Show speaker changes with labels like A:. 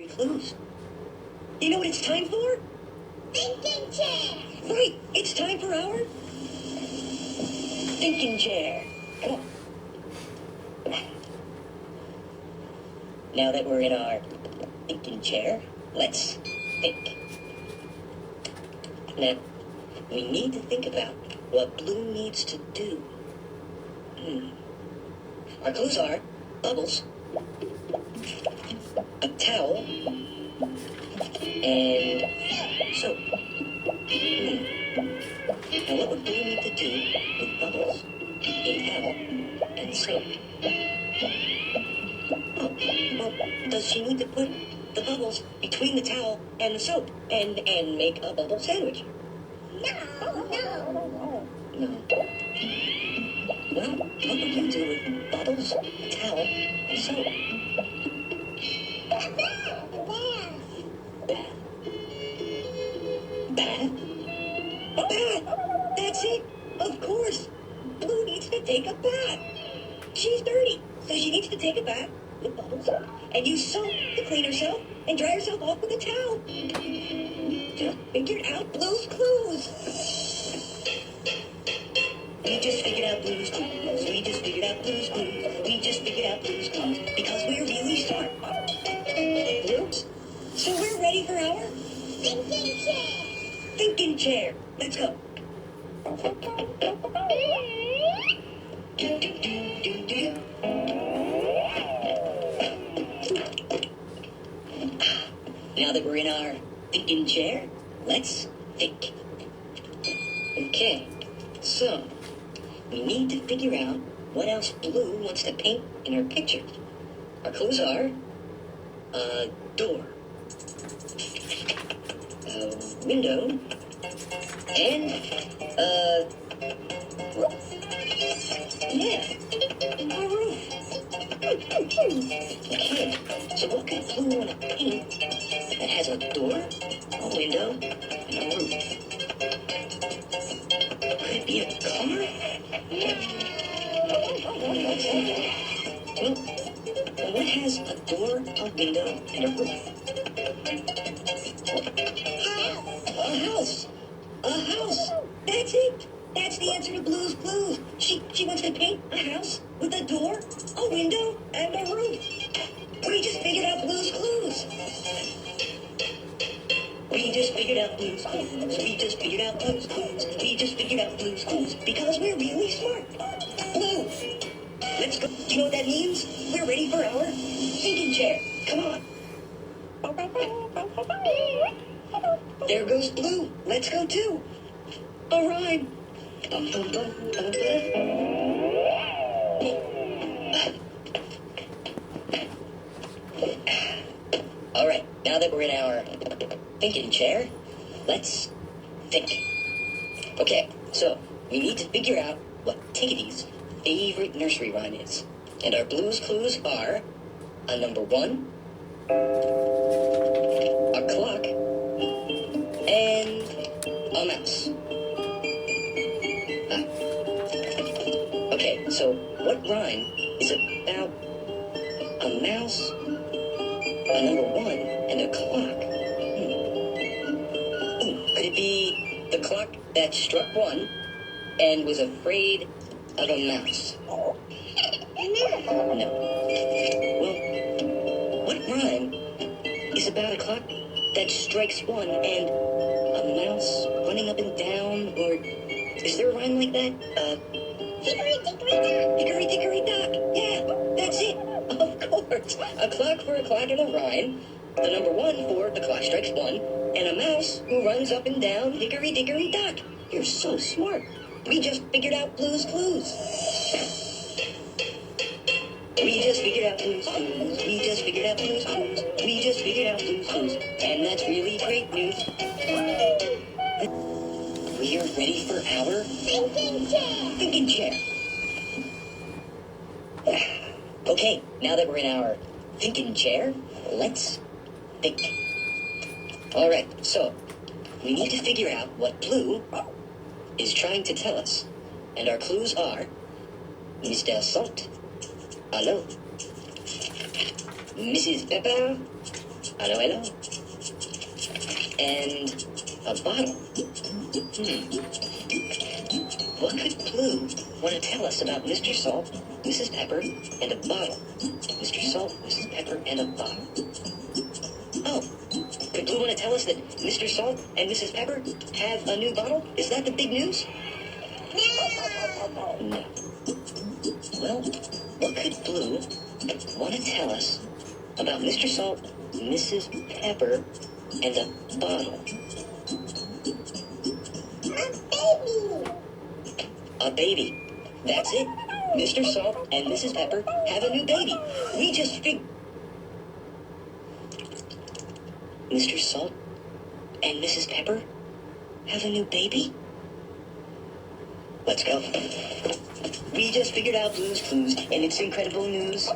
A: Clues. You know what it's time for?
B: Thinking chair.
A: Right, it's time for our thinking chair. Come on. Now that we're in our thinking chair, let's think. Now, we need to think about what Blue needs to do. Our clues are bubbles, a towel, and soap. Now, what would Blue need to do with bubbles, a towel, and soap? Oh, well, does she need to put the bubbles between the towel and the soap and make a bubble sandwich?
B: No.
A: No. Well, what would you do with bubbles, a towel, and soap? Bath? A bath! That's it! Of course! Blue needs to take a bath. She's dirty, so she needs to take a bath with bubbles and use soap to clean herself and dry herself off with a towel. Just figured out Blue's clues. We just figured out Blue's clues. We just figured out Blue's clues. We just figured out Blue's clues because we're really smart. Oops. So we're ready for our
B: Thinking chair.
A: thinking chair. Let's go. Now that we're in our thinking chair, let's think. Okay, so we need to figure out what else Blue wants to paint in her picture. Our clues are a door, a window, and a roof. Yeah, a roof. Okay, so what could Blue want to paint that has a door, a window, and a roof? Could it be a car? Well, what has a door, a window, and a roof? A house. A house. That's it. That's the answer to Blue's clues. She wants to paint a house with a door, a window, and a roof. We just figured out Blue's clues. We just figured out Blue's clues. We just figured out Blue's clues. We just figured out Blue's clues because we're really smart. Blue, let's go. Do you know what that means? We're ready for our thinking chair. Come on. There goes Blue. Let's go too. A rhyme. All right, now that we're in our thinking chair, let's think. Okay, so we need to figure out what Tickety's favorite nursery rhyme is. And our Blue's clues are a number 1, a clock, and a mouse. Okay, so what rhyme is about a mouse, a number 1, and a clock? Could it be the clock that struck 1 and was afraid of a mouse? No. Well, what rhyme is about a clock that strikes 1 and a mouse running up and down? Or is there a rhyme like that?
B: Hickory, dickory, dock.
A: Hickory, dickory, dock. Yeah, that's it. Of course. A clock for a clock and a rhyme. The number 1 for the clock strikes 1. And a mouse who runs up and down Hickory, dickory, dock. You're so smart. We just figured out Blue's clues. We just figured out Blue's clues. We just figured out Blue's clues. We just figured out Blue's clues. And that's really great news. We're ready for our
B: Thinking chair.
A: thinking chair. Okay, now that we're in our thinking chair, let's think. All right, so we need to figure out what Blue is trying to tell us. And our clues are Mr. Salt, hello. Mrs. Pepper, Hello, hello. And a bottle. What could Blue want to tell us about Mr. Salt, Mrs. Pepper, and a bottle? Mr. Salt, Mrs. Pepper, and a bottle. Oh, could Blue want to tell us that Mr. Salt and Mrs. Pepper have a new bottle? Is that the big news? No. Well, what could Blue want to tell us about Mr. Salt, Mrs. Pepper, and a bottle? A baby. That's it. Mr. Salt and Mrs. Pepper have a new baby. We just Mr. Salt and Mrs. Pepper have a new baby? Let's go. We just figured out Blue's Clues, and it's incredible news.